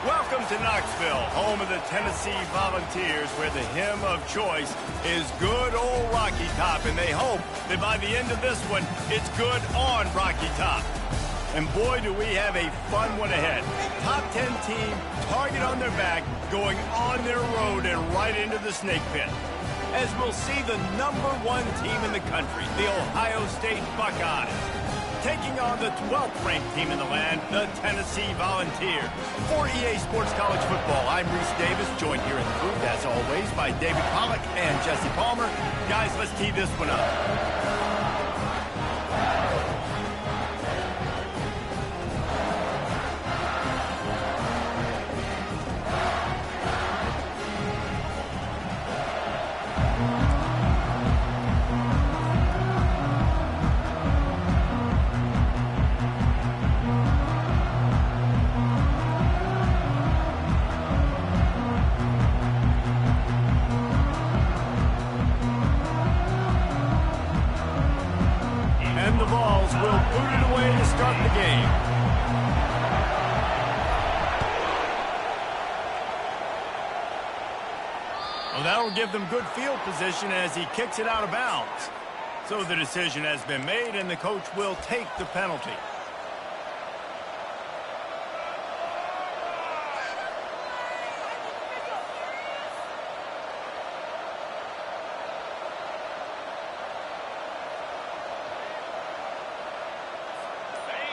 Welcome to Knoxville, home of the Tennessee Volunteers, where the hymn of choice is good old Rocky Top, and they hope that by the end of this one, it's good on Rocky Top. And boy, do we have a fun one ahead. Top 10 team, target on their back, going on their road and right into the snake pit. As we'll see the #1 team in the country, the Ohio State Buckeyes, taking on the 12th ranked team in the land, the Tennessee Volunteers. For EA Sports College Football, I'm Reese Davis, joined here in the booth, as always, by David Pollack and Jesse Palmer. Guys, let's tee this one up. And the Vols will boot it away to start the game. Well, that'll give them good field position as he kicks it out of bounds. So the decision has been made, and the coach will take the penalty.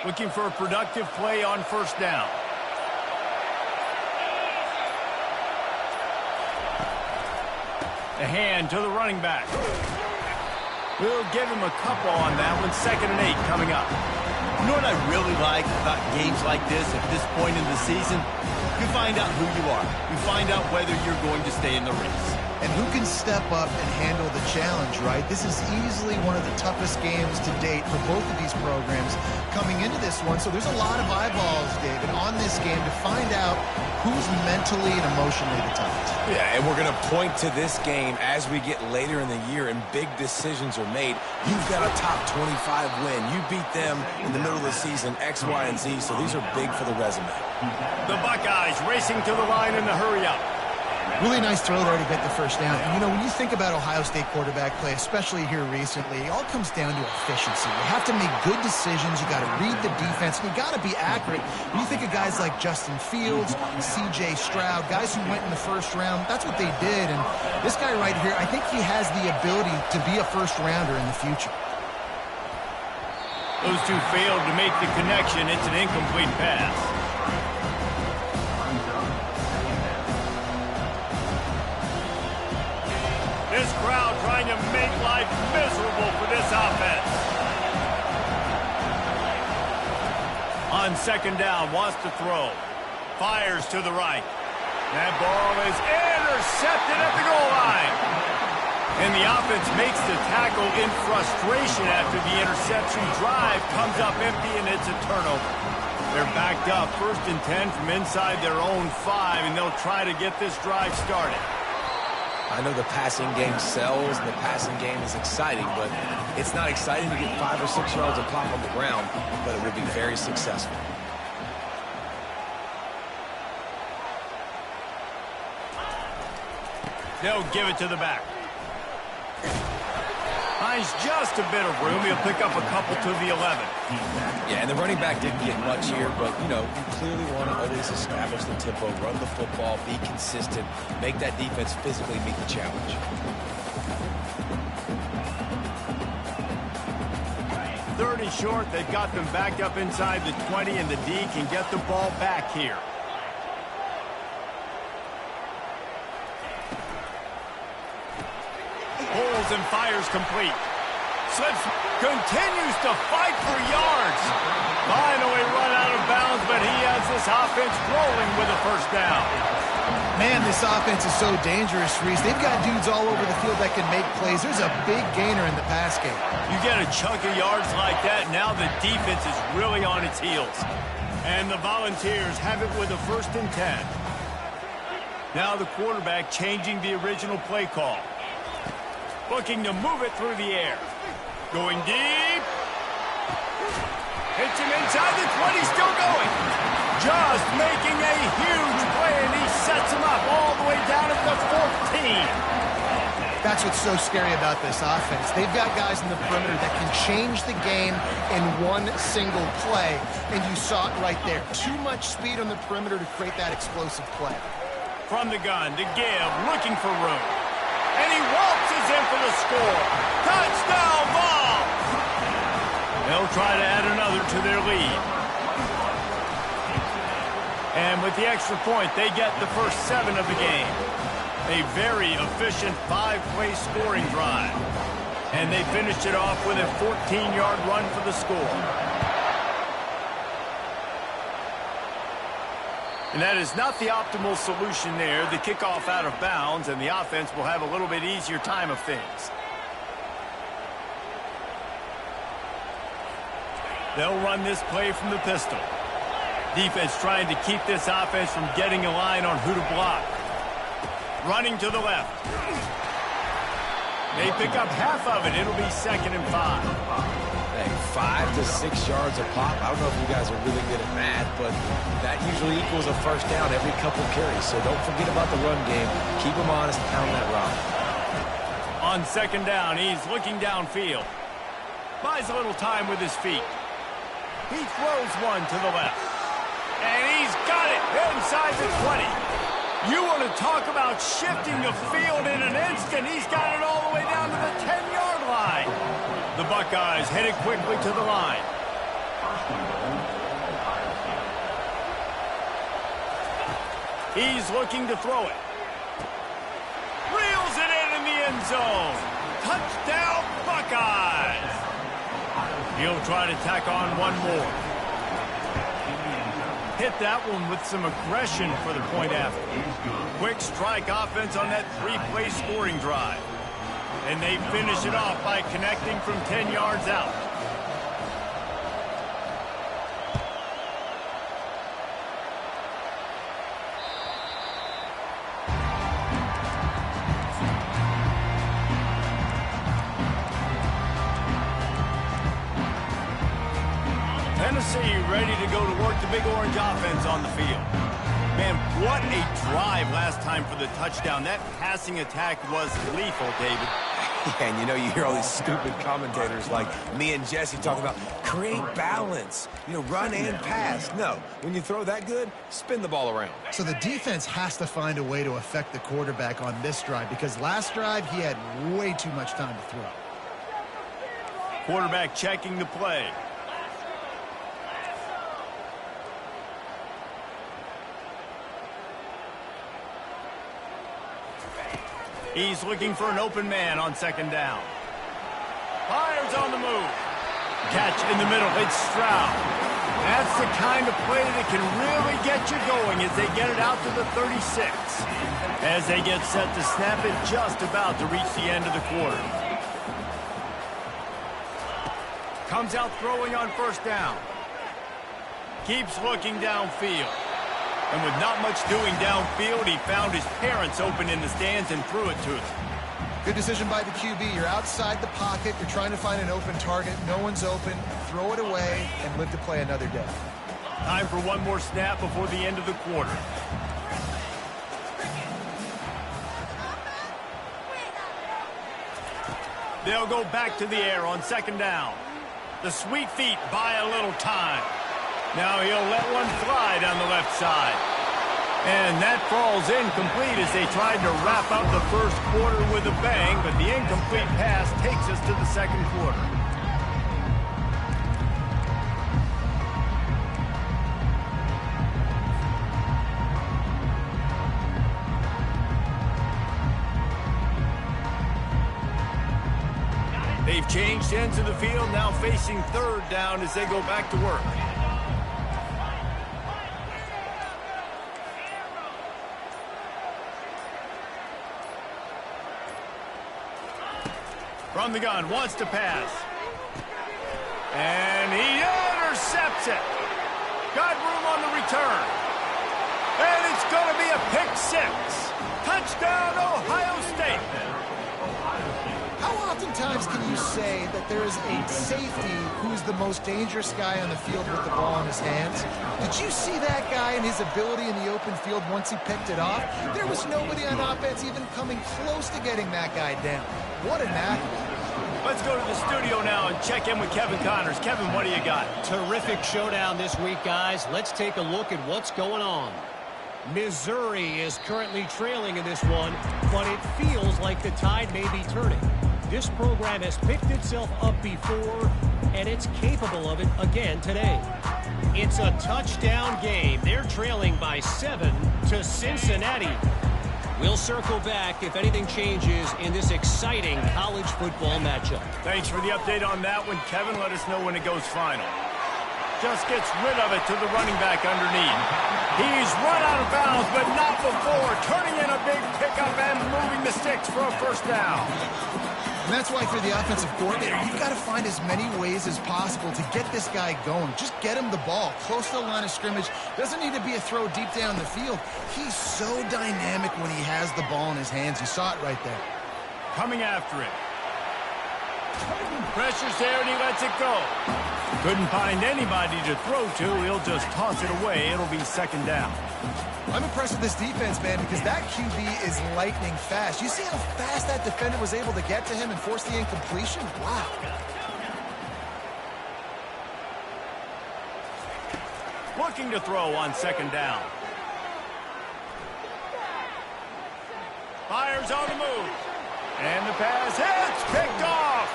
Looking for a productive play on first down. The hand to the running back. We'll give him a couple on that one. 2nd and 8 coming up. You know what I really like about games like this at this point in the season? You find out who you are. You find out whether you're going to stay in the race. And who can step up and handle the challenge, right? This is easily one of the toughest games to date for both of these programs coming into this one. So there's a lot of eyeballs, David, on this game to find out who's mentally and emotionally the toughest. Yeah, and we're going to point to this game as we get later in the year and big decisions are made. You've got a top 25 win. You beat them in the middle of the season, X, Y, and Z, so these are big for the resume. The Buckeyes racing to the line in the hurry-up. Really nice throw there to get the first down. And, you know, when you think about Ohio State quarterback play, especially here recently, it all comes down to efficiency. You have to make good decisions. You got to read the defense, and you got to be accurate. When you think of guys like Justin Fields, C.J. Stroud, guys who went in the first round, that's what they did. And this guy right here, I think he has the ability to be a first-rounder in the future. Those two failed to make the connection. It's an incomplete pass. This crowd trying to make life miserable for this offense. On 2nd down, wants to throw. Fires to the right. That ball is intercepted at the goal line. And the offense makes the tackle in frustration after the interception. Drive comes up empty, and it's a turnover. They're backed up 1st and 10 from inside their own 5, and they'll try to get this drive started. I know the passing game sells and the passing game is exciting, but it's not exciting to get 5 or 6 yards of pop on the ground, but it will be very successful. They'll give it to the back. Finds just a bit of room. He'll pick up a couple to the 11. Yeah, and the running back didn't get much here, but, you know, you clearly want to always establish the tempo, run the football, be consistent, make that defense physically meet the challenge. 3rd and short. They've got them backed up inside the 20, and the D can get the ball back here. Pulls and fires complete. Slips, continues to fight for yards. Finally run out of bounds, but he has this offense rolling with a first down. Man, this offense is so dangerous, Reese. They've got dudes all over the field that can make plays. There's a big gainer in the pass game. You get a chunk of yards like that, now the defense is really on its heels. And the Volunteers have it with a 1st and 10. Now the quarterback changing the original play call. Looking to move it through the air. Going deep. Hits him inside the 20, still going. just making a huge play, and he sets him up all the way down at the 14. That's what's so scary about this offense. They've got guys in the perimeter that can change the game in one single play, and you saw it right there. Too much speed on the perimeter to create that explosive play. From the gun to give, looking for room. And he waltzes in for the score. Touchdown ball! They'll try to add another to their lead. And with the extra point, they get the first 7 of the game. A very efficient 5-play scoring drive. And they finished it off with a 14-yard run for the score. And that is not the optimal solution there. The kickoff out of bounds, and the offense will have a little bit easier time of things. They'll run this play from the pistol. Defense trying to keep this offense from getting a line on who to block. Running to the left. They pick up half of it. It'll be 2nd and 5. Hey, 5 to 6 yards a pop. I don't know if you guys are really good at math, but that usually equals a first down every couple carries. So don't forget about the run game. Keep them honest, pound that rock. On 2nd down, he's looking downfield. Buys a little time with his feet. He throws one to the left. And he's got it inside the 20. You want to talk about shifting the field in an instant. He's got it all the way down to the 10-yard line. The Buckeyes headed quickly to the line. He's looking to throw it. Reels it in the end zone. Touchdown, Buckeyes. He'll try to tack on one more. Hit that one with some aggression for the point after. Quick strike offense on that 3-play scoring drive. And they finish it off by connecting from 10 yards out. Tennessee ready to go to work the Big Orange offense on the field. Man, what a drive last time for the touchdown. That passing attack was lethal, David. Yeah, and you know, you hear all these stupid commentators like me and Jesse talking about create balance, you know, run and pass. No, when you throw that good, spin the ball around. So the defense has to find a way to affect the quarterback on this drive, because last drive he had way too much time to throw. Quarterback checking the play. He's looking for an open man on 2nd down. Fires on the move. Catch in the middle. It's Stroud. That's the kind of play that can really get you going as they get it out to the 36. As they get set to snap it, just about to reach the end of the quarter. Comes out throwing on 1st down. Keeps looking downfield. And with not much doing downfield, he found his parents open in the stands and threw it to them. Good decision by the QB. You're outside the pocket. You're trying to find an open target. No one's open. Throw it away and live to play another day. Time for one more snap before the end of the quarter. They'll go back to the air on 2nd down. The sweet feet buy a little time. Now he'll let one fly down the left side. And that falls incomplete as they tried to wrap up the first quarter with a bang, but the incomplete pass takes us to the 2nd quarter. They've changed ends of the field, now facing 3rd down as they go back to work. From the gun, wants to pass. And he intercepts it. Got room on the return. And it's going to be a pick 6. Touchdown, Ohio State. How oftentimes can you say that there is a safety who's the most dangerous guy on the field with the ball in his hands? Did you see that guy and his ability in the open field once he picked it off? There was nobody on offense even coming close to getting that guy down. What an athlete. Let's go to the studio now and check in with Kevin Connors. Kevin, what do you got? Terrific showdown this week, guys. Let's take a look at what's going on. Missouri is currently trailing in this one, but it feels like the tide may be turning. This program has picked itself up before, and it's capable of it again today. It's a touchdown game. They're trailing by 7 to Cincinnati. We'll circle back if anything changes in this exciting college football matchup. Thanks for the update on that one, Kevin. Let us know when it goes final. Just gets rid of it to the running back underneath. He's run out of bounds, but not before. Turning in a big pickup and moving the sticks for a first down. And that's why for the offensive coordinator, you've got to find as many ways as possible to get this guy going. Just get him the ball close to the line of scrimmage. Doesn't need to be a throw deep down the field. He's so dynamic when he has the ball in his hands. You saw it right there. Coming after it. Pressure's there and he lets it go. Couldn't find anybody to throw to. He'll just toss it away. It'll be second down. I'm impressed with this defense, man, because that QB is lightning fast. You see how fast that defender was able to get to him and force the incompletion? Wow. Looking to throw on second down. Fires on the move. And the pass hits. Picked off.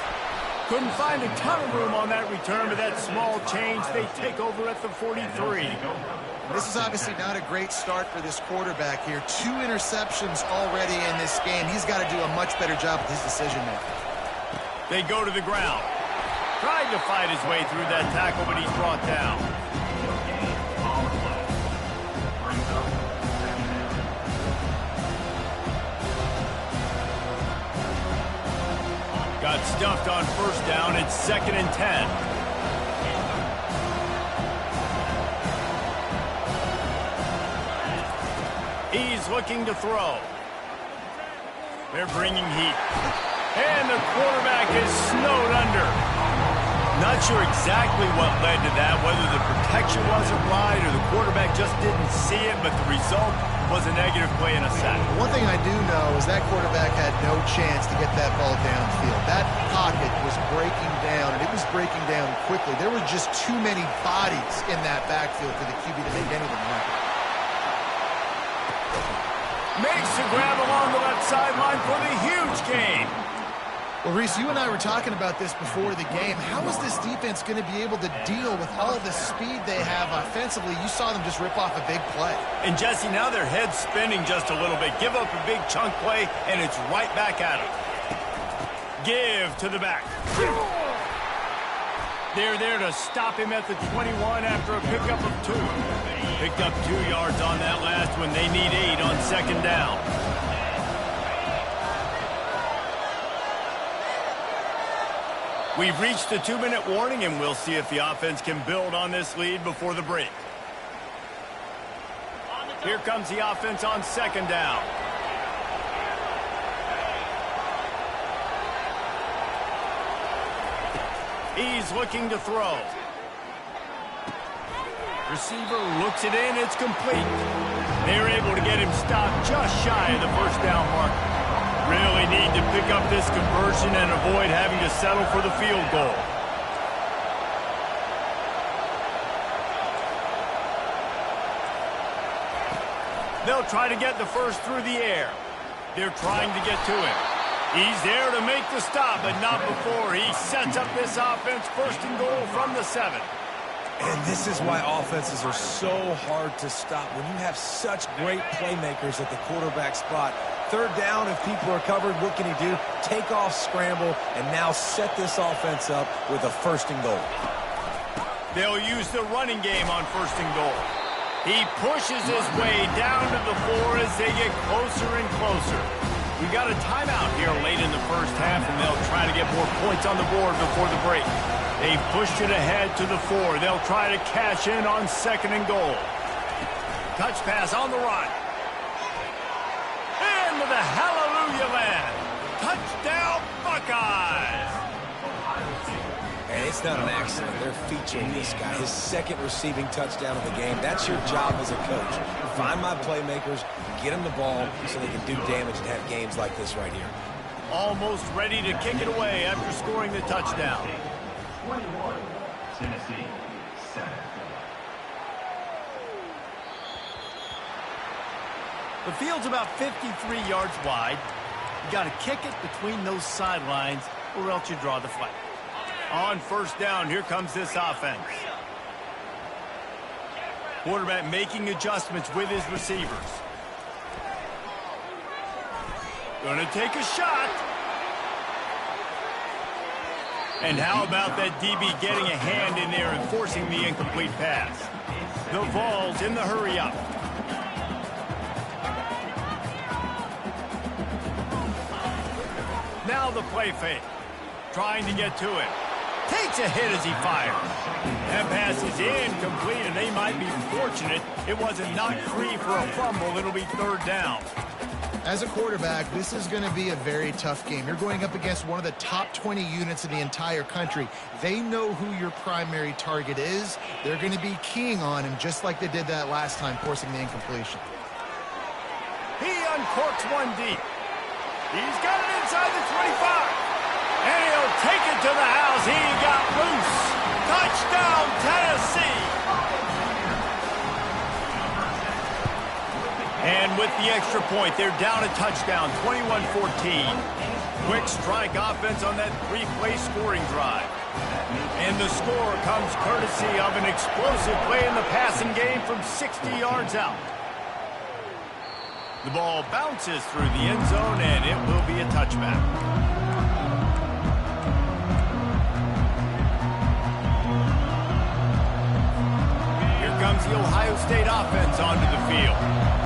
Couldn't find a ton of room on that return, but that small change, they take over at the 43. This is obviously not a great start for this quarterback here. 2 interceptions already in this game. He's got to do a much better job with his decision-making. They go to the ground. Tried to fight his way through that tackle, but he's brought down. Got stuffed on first down. It's 2nd and 10. He's looking to throw. They're bringing heat. And the quarterback is snowed under. Not sure exactly what led to that, whether the protection wasn't right or the quarterback just didn't see it, but the result was a negative play and a sack. One thing I do know is that quarterback had no chance to get that ball downfield. That pocket was breaking down, and it was breaking down quickly. There were just too many bodies in that backfield for the QB to make anything happen. Makes the grab along the left sideline for the huge gain. Well, Reese, you and I were talking about this before the game. How is this defense going to be able to deal with all the speed they have offensively? You saw them just rip off a big play. And, Jesse, now their head's spinning just a little bit. Give up a big chunk play, and it's right back at them. Give to the back. They're there to stop him at the 21 after a pickup of 2. Picked up 2 yards on that last one. They need 8 on second down. We've reached the 2-minute warning, and we'll see if the offense can build on this lead before the break. Here comes the offense on second down. He's looking to throw. Receiver looks it in. It's complete. They're able to get him stopped just shy of the first down mark. Really need to pick up this conversion and avoid having to settle for the field goal. They'll try to get the first through the air. They're trying to get to him. He's there to make the stop, but not before. He sets up this offense, 1st and goal from the 7. And this is why offenses are so hard to stop. When you have such great playmakers at the quarterback spot, 3rd down, if people are covered, what can he do? Take off, scramble, and now set this offense up with a 1st and goal. They'll use the running game on 1st and goal. He pushes his way down to the 4 as they get closer and closer. We got a timeout here late in the first half, and they'll try to get more points on the board before the break. They pushed it ahead to the 4. They'll try to cash in on 2nd and goal. Touch pass on the run. Into the hallelujah land. Touchdown, Buccaneers. Buckeyes. And it's not an accident. They're featuring this guy. His second receiving touchdown of the game. That's your job as a coach. Find my playmakers, get them the ball so they can do damage and have games like this right here. Almost ready to kick it away after scoring the touchdown. 21, Tennessee, 7. The field's about 53 yards wide. You got to kick it between those sidelines or else you draw the flag. On first down, here comes this offense. Quarterback making adjustments with his receivers. Gonna take a shot. And how about that DB getting a hand in there and forcing the incomplete pass? The Vols in the hurry up. Now the play fake. Trying to get to him. Takes a hit as he fires. That pass is incomplete, and they might be fortunate it wasn't knocked free for a fumble. It'll be third down. As a quarterback, this is going to be a very tough game. You're going up against one of the top 20 units in the entire country. They know who your primary target is. They're going to be keying on him just like they did that last time, forcing the incompletion. He uncorks one deep. He's got it inside the 25. And he'll take it to the house. He got loose. Touchdown, Tennessee. And with the extra point, they're down a touchdown, 21-14. Quick strike offense on that three-play scoring drive. And the score comes courtesy of an explosive play in the passing game from 60 yards out. The ball bounces through the end zone, and it will be a touchback. Here comes the Ohio State offense onto the field.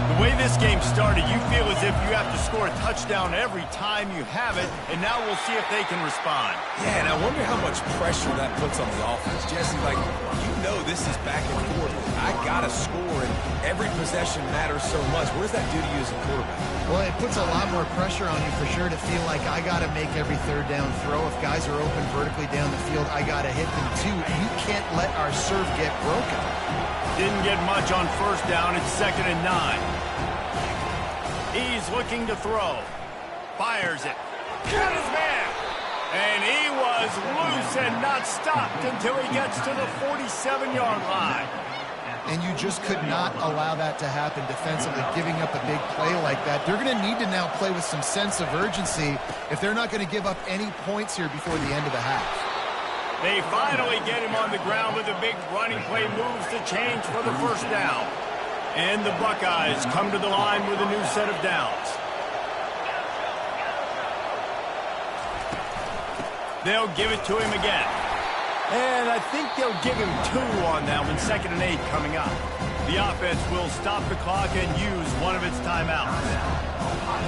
The way this game started, you feel as if you have to score a touchdown every time you have it, and now we'll see if they can respond. Yeah, and I wonder how much pressure that puts on the offense. Jesse, like, you know this is back and forth. I got to score, and every possession matters so much. What does that do to you as a quarterback? Well, it puts a lot more pressure on you for sure to feel like I got to make every third down throw. If guys are open vertically down the field, I got to hit them too. You can't let our serve get broken. Didn't get much on first down. It's 2nd and 9. He's looking to throw. Fires it. Got his man. And he was loose and not stopped until he gets to the 47-yard line. And you just could not allow that to happen defensively, giving up a big play like that. They're going to need to now play with some sense of urgency if they're not going to give up any points here before the end of the half. They finally get him on the ground with a big running play, moves the change for the first down. And the Buckeyes come to the line with a new set of downs. They'll give it to him again. And I think they'll give him 2 on that one, 2nd and 8 coming up. The offense will stop the clock and use one of its timeouts.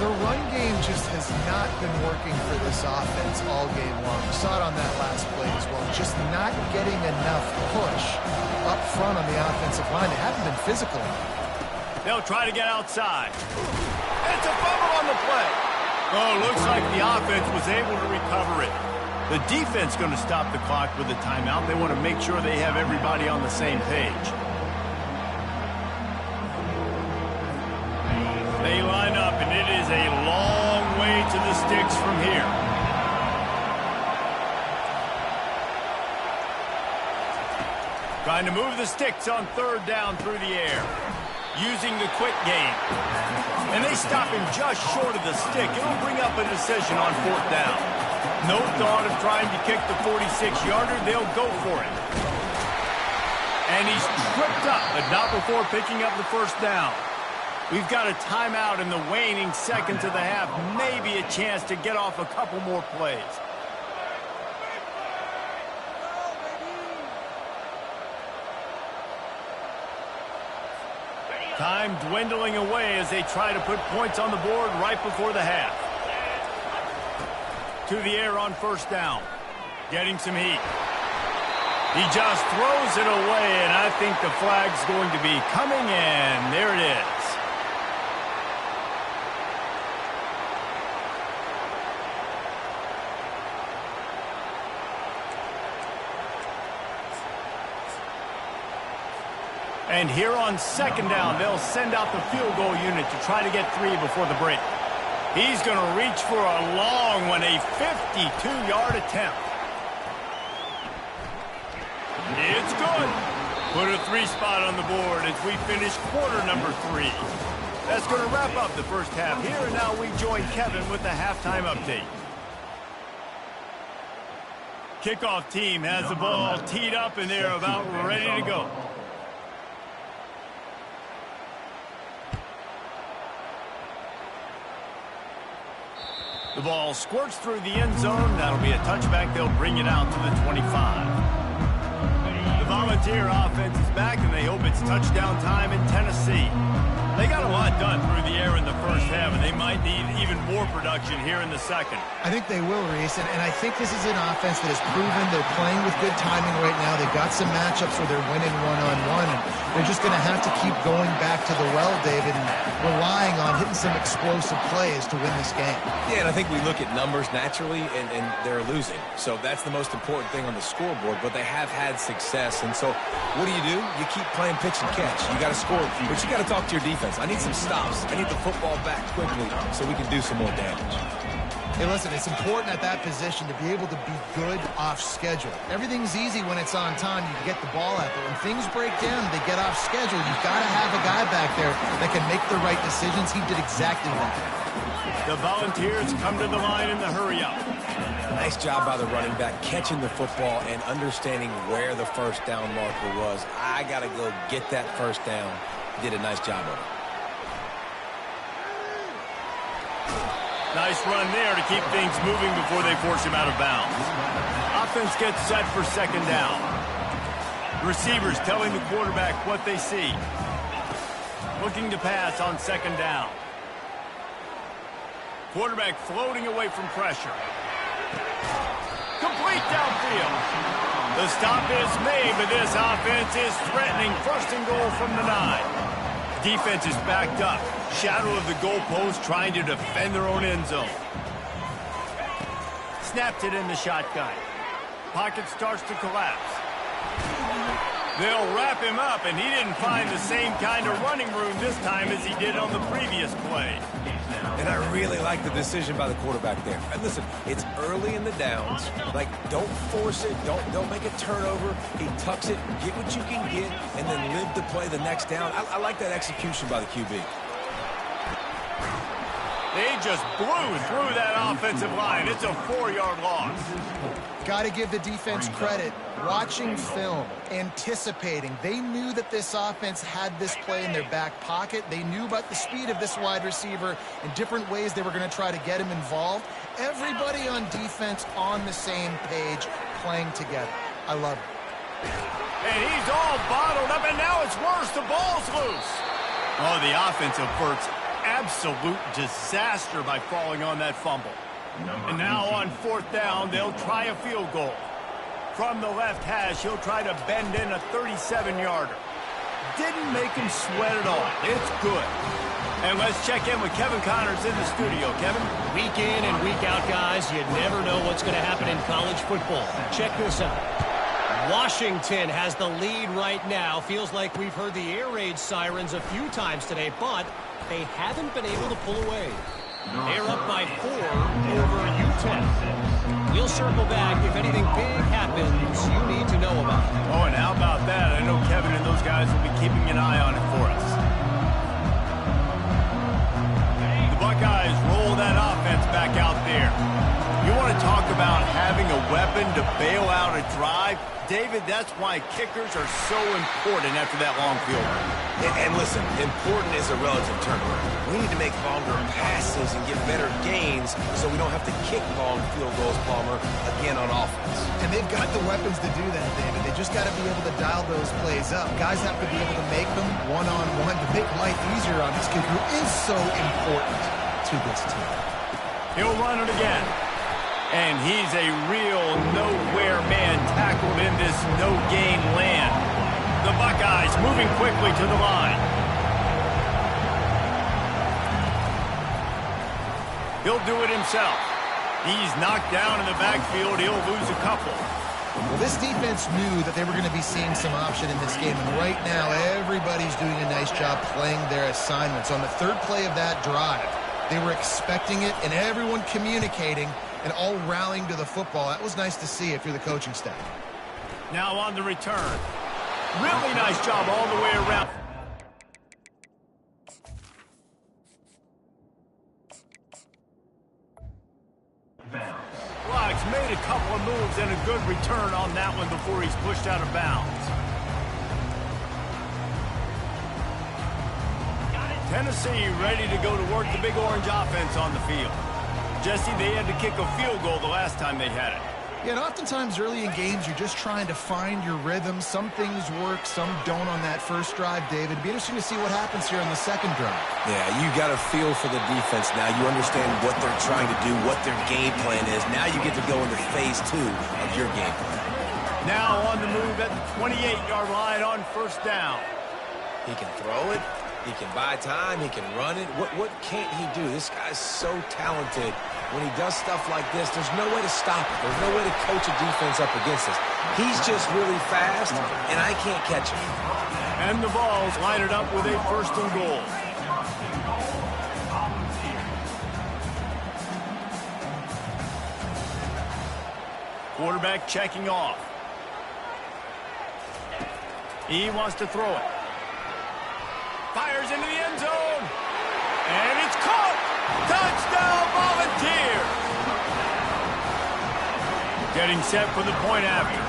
The run game just has not been working for this offense all game long. We saw it on that last play as well. Just not getting enough push up front on the offensive line. They haven't been physical enough. They'll try to get outside. It's a fumble on the play. Oh, looks like the offense was able to recover it. The defense going to stop the clock with a timeout. They want to make sure they have everybody on the same page. They line up, and it is a long way to the sticks from here. Trying to move the sticks on third down through the air. Using the quick game. And they stop him just short of the stick. It'll bring up a decision on 4th down. No thought of trying to kick the 46-yarder. They'll go for it. And he's tripped up, but not before picking up the first down. We've got a timeout in the waning seconds of the half. Maybe a chance to get off a couple more plays. Time dwindling away as they try to put points on the board right before the half. To the air on first down. Getting some heat. He just throws it away, and I think the flag's going to be coming in. There it is. And here on second down, they'll send out the field goal unit to try to get 3 before the break. He's going to reach for a long one, a 52-yard attempt. It's good. Put a 3 spot on the board as we finish quarter number 3. That's going to wrap up the first half here, and now we join Kevin with the halftime update. Kickoff team has the ball teed up, and they're about ready to go. The ball squirts through the end zone. That'll be a touchback. They'll bring it out to the 25. The Volunteer offense is back, and they hope it's touchdown time in Tennessee. They got a lot done through the air in the first half, and they might need even more production here in the second. I think they will, Reese, and I think this is an offense that has proven they're playing with good timing right now. They've got some matchups where they're winning one-on-one, and they're just going to have to keep going back to the well, David, and relying on hitting some explosive plays to win this game. Yeah, and I think we look at numbers naturally, and they're losing. So that's the most important thing on the scoreboard, but they have had success. And so what do? You keep playing pitch and catch. You got to score, but you got to talk to your defense. I need some stops. I need the football back quickly so we can do some more damage. Hey, listen, it's important at that position to be able to be good off schedule. Everything's easy when it's on time. You can get the ball out, but when things break down and they get off schedule, you've got to have a guy back there that can make the right decisions. He did exactly that. The Volunteers come to the line in the hurry-up. Nice job by the running back, catching the football and understanding where the first down marker was. I got to go get that first down. Did a nice job of it. Nice run there to keep things moving before they force him out of bounds. Offense gets set for second down. Receivers telling the quarterback what they see. Looking to pass on second down. Quarterback floating away from pressure. Complete downfield. The stop is made, but this offense is threatening first and goal from the 9. Defense is backed up. Shadow of the goalpost trying to defend their own end zone. Snapped it in the shotgun. Pocket starts to collapse. They'll wrap him up, and he didn't find the same kind of running room this time as he did on the previous play. And I really like the decision by the quarterback there. And listen, it's early in the downs. Like, don't force it. Don't make a turnover. He tucks it, get what you can get, and then live to play the next down. I like that execution by the QB. They just blew through that offensive line. It's a 4-yard loss. Got to give the defense credit. Watching film, anticipating. They knew that this offense had this play in their back pocket. They knew about the speed of this wide receiver and different ways they were going to try to get him involved. Everybody on defense on the same page, playing together. I love it. And he's all bottled up, and now it's worse. The ball's loose. Oh, the offense averts absolute disaster by falling on that fumble. And now on fourth down, they'll try a field goal. From the left hash, he'll try to bend in a 37-yarder. Didn't make him sweat at all. It's good. And let's check in with Kevin Connors in the studio. Kevin? Week in and week out, guys, you never know what's going to happen in college football. Check this out. Washington has the lead right now. Feels like we've heard the air raid sirens a few times today, but they haven't been able to pull away. They're up by 4 over Utah. We'll circle back if anything big happens you need to know about. Oh, and how about that? I know Kevin and those guys will be keeping an eye on it for us. The Buckeyes roll that offense back out there. You want to talk about having a weapon to bail out a drive? David, that's why kickers are so important after that long field goal. And listen, important is a relative term. We need to make longer passes and get better gains so we don't have to kick long field goals, Palmer, again on offense. And they've got the weapons to do that, David. They just got to be able to dial those plays up. Guys have to be able to make them one-on-one to make life easier on this kid who is so important to this team. He'll run it again. And he's a real nowhere man tackled in this no-gain land. The Buckeyes moving quickly to the line. He'll do it himself. He's knocked down in the backfield. He'll lose a couple. Well, this defense knew that they were going to be seeing some option in this game, and right now everybody's doing a nice job playing their assignments. On the third play of that drive, they were expecting it, and everyone communicating and all rallying to the football. That was nice to see if you're the coaching staff. Now on the return. Really nice job all the way around. Locks made a couple of moves and a good return on that one before he's pushed out of bounds. Tennessee ready to go to work the Big Orange offense on the field. Jesse, they had to kick a field goal the last time they had it. Yeah, and oftentimes early in games, you're just trying to find your rhythm. Some things work, some don't on that first drive, David. It'd be interesting to see what happens here on the second drive. Yeah, you got a feel for the defense now. You understand what they're trying to do, what their game plan is. Now you get to go into phase 2 of your game plan. Now on the move at the 28-yard line on first down. He can throw it. He can buy time. He can run it. What can't he do? This guy's so talented. When he does stuff like this, there's no way to stop it. There's no way to coach a defense up against us. He's just really fast, and I can't catch him. And the Vols line it up with a first and goal. Quarterback checking off. He wants to throw it. Fires into the end zone. And it's caught. Touchdown, Volunteers. Getting set for the point after.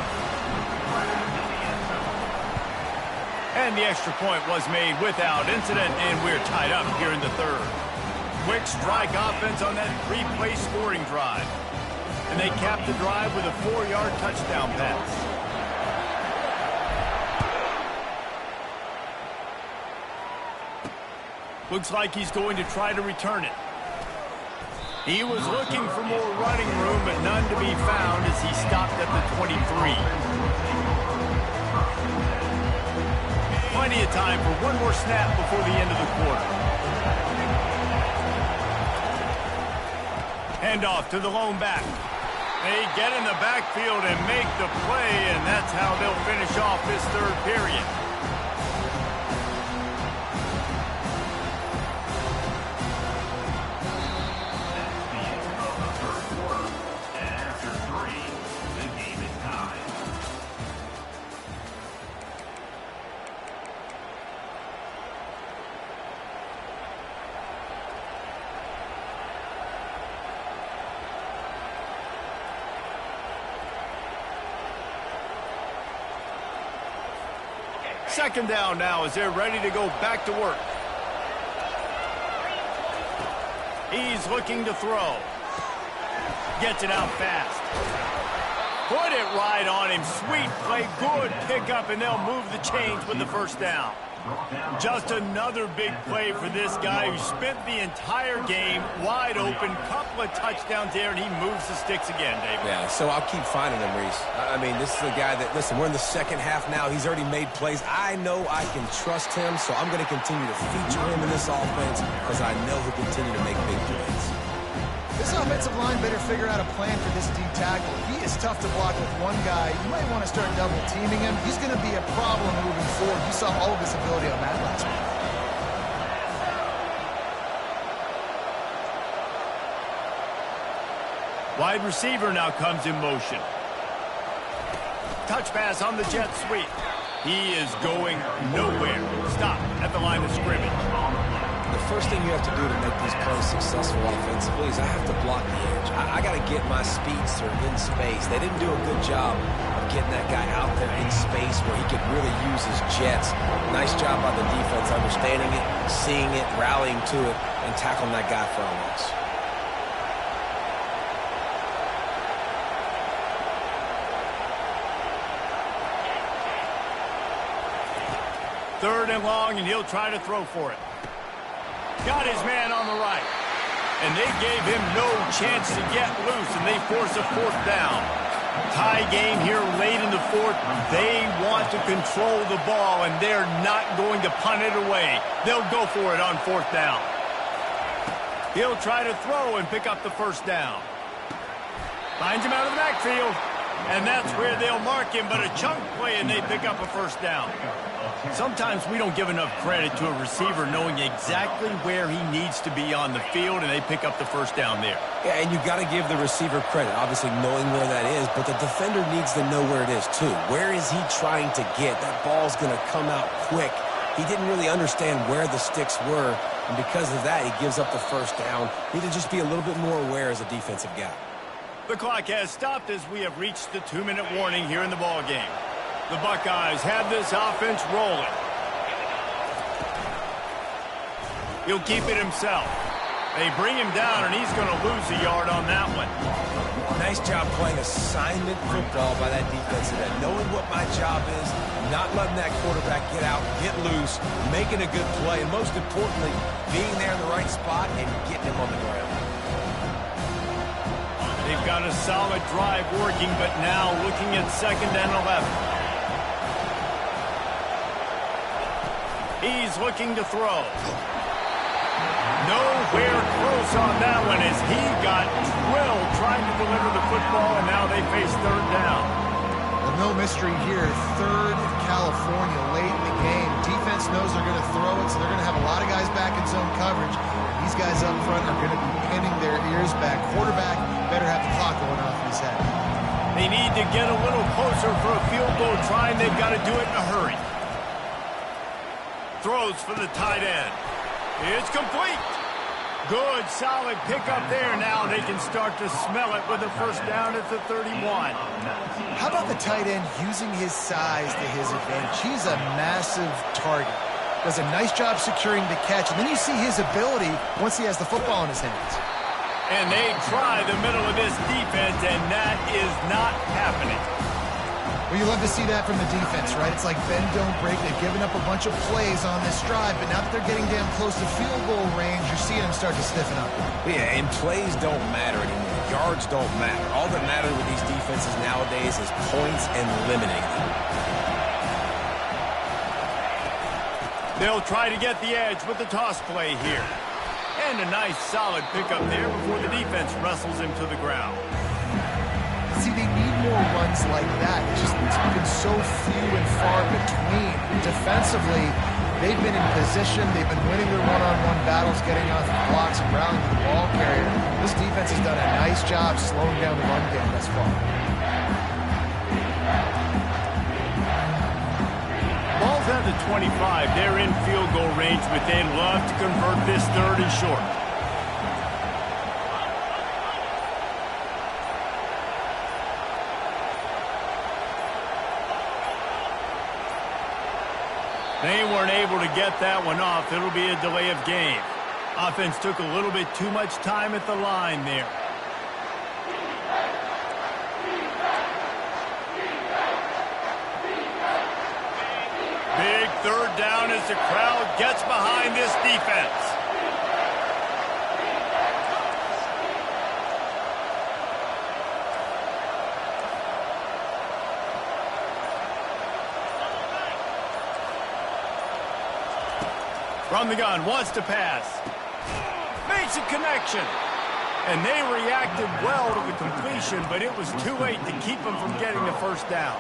And the extra point was made without incident, and we're tied up here in the third. Quick strike offense on that 3-play scoring drive. And they capped the drive with a 4-yard touchdown pass. Looks like he's going to try to return it. He was looking for more running room, but none to be found as he stopped at the 23. Plenty of time for one more snap before the end of the quarter. Handoff to the lone back. They get in the backfield and make the play, and that's how they'll finish off this third period. Second down now as they're ready to go back to work. He's looking to throw. Gets it out fast. Put it right on him. Sweet play. Good pickup, and they'll move the chains with the first down. Just another big play for this guy who spent the entire game wide open. Couple of touchdowns there, and he moves the sticks again, David. Yeah, so I'll keep finding him, Reese. I mean, this is a guy that, listen, we're in the second half now. He's already made plays. I know I can trust him, so I'm going to continue to feature him in this offense because I know he'll continue to make big plays. This offensive line better figure out a plan for this D tackle. He is tough to block with one guy. You might want to start double teaming him. He's going to be a problem moving forward. You saw all of his ability on that last one. Wide receiver now comes in motion. Touch pass on the jet sweep. He is going nowhere. Stop at the line of scrimmage. The first thing you have to do to make these plays successful offensively is I have to block the edge. I got to get my speedster in space. They didn't do a good job of getting that guy out there in space where he could really use his jets. Nice job by the defense understanding it, seeing it, rallying to it, and tackling that guy for a loss. Third and long, and he'll try to throw for it. Got his man on the right. And they gave him no chance to get loose, and they force a fourth down. Tie game here late in the fourth. They want to control the ball, and they're not going to punt it away. They'll go for it on fourth down. He'll try to throw and pick up the first down. Finds him out of the backfield. And that's where they'll mark him, but a chunk play, and they pick up a first down. Sometimes we don't give enough credit to a receiver knowing exactly where he needs to be on the field, and they pick up the first down there. Yeah, and you've got to give the receiver credit, obviously knowing where that is, but the defender needs to know where it is too. Where is he trying to get? That ball's going to come out quick. He didn't really understand where the sticks were, and because of that, he gives up the first down. Need to just be a little bit more aware as a defensive guy. The clock has stopped as we have reached the 2-minute warning here in the ball game. The Buckeyes have this offense rolling. He'll keep it himself. They bring him down, and he's going to lose a yard on that one. Nice job playing assignment football by that defensive end. Knowing what my job is, not letting that quarterback get out, get loose, making a good play, and most importantly, being there in the right spot and getting him on the ground. They've got a solid drive working, but now looking at 2nd and 11. He's looking to throw. Nowhere close on that one as he got drilled trying to deliver the football, and now they face 3rd down. Well, no mystery here. 3rd in California late in the game. Defense knows they're going to throw it, so they're going to have a lot of guys back in zone coverage. These guys up front are going to be pinning their ears back. Quarterback better have the clock going off in his head. They need to get a little closer for a field goal try, and they've got to do it in a hurry. Throws for the tight end. It's complete. Good, solid pickup there. Now they can start to smell it with a first down at the 31. How about the tight end using his size to his advantage? He's a massive target. Does a nice job securing the catch, and then you see his ability once he has the football in his hands. And they try the middle of this defense, and that is not happening. Well, you love to see that from the defense, right? It's like bend, don't break. They've given up a bunch of plays on this drive, but now that they're getting damn close to field goal range, you're seeing them start to stiffen up. Yeah, and plays don't matter anymore. Yards don't matter. All that matters with these defenses nowadays is points and limiting them. They'll try to get the edge with the toss play here. And a nice solid pickup there before the defense wrestles him to the ground. See, they need more runs like that. It's been so few and far between. Defensively, they've been in position. They've been winning their one-on-one battles, getting off the blocks and rallying to the ball carrier. This defense has done a nice job slowing down the run game thus far. Ball's at the 25. They're in field goal range, but they'd love to convert this 3rd and short. They weren't able to get that one off. It'll be a delay of game. Offense took a little bit too much time at the line there. Big 3rd down as the crowd gets behind this defense. From the gun, wants to pass. Makes a connection. And they reacted well to the completion, but it was too late to keep them from getting the first down.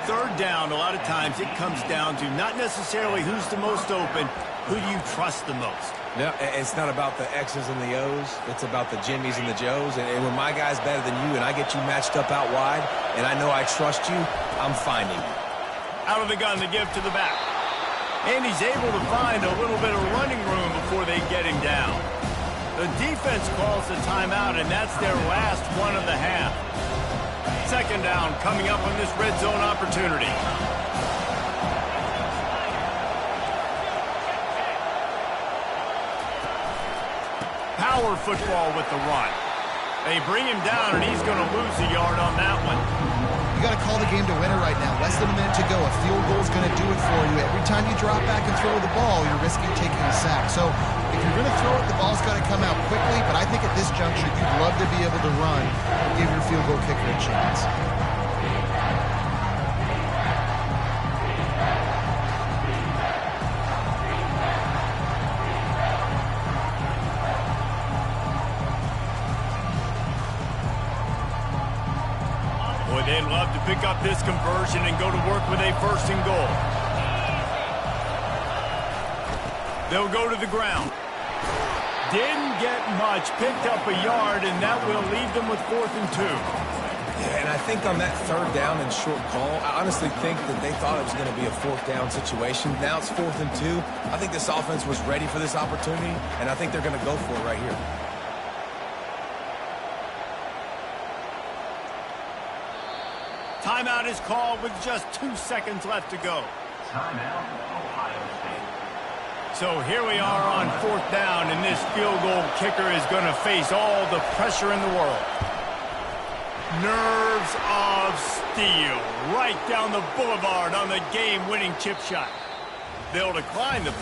3rd down, a lot of times it comes down to not necessarily who's the most open, who do you trust the most. No, it's not about the X's and the O's. It's about the Jimmies and the Joes. And when my guy's better than you and I get you matched up out wide, and I know I trust you, I'm finding you. Out of the gun to give to the back. And he's able to find a little bit of running room before they get him down. The defense calls the timeout, and that's their last one of the half. 2nd down coming up on this red zone opportunity. Power football with the run. They bring him down, and he's going to lose a yard on that one. You got to call the game to win it right now. Less than a minute to go. A field goal is going to do it for you. Every time you drop back and throw the ball, you're risking taking a sack. So if you're going to throw it, the ball's got to come out quickly. But I think at this juncture, you'd love to be able to run and give your field goal kicker a chance. love to pick up this conversion and go to work with a first and goal. They'll go to the ground. Didn't get much, picked up a yard, and that will leave them with 4th and 2. Yeah, and I think on that 3rd down and short call, I honestly think that they thought it was going to be a 4th down situation. Now it's 4th and 2. I think this offense was ready for this opportunity, and I think they're going to go for it right here. Timeout is called with just 2 seconds left to go. Timeout, Ohio State. So here we are on 4th down, and this field goal kicker is going to face all the pressure in the world. Nerves of steel right down the boulevard on the game-winning chip shot. They'll decline the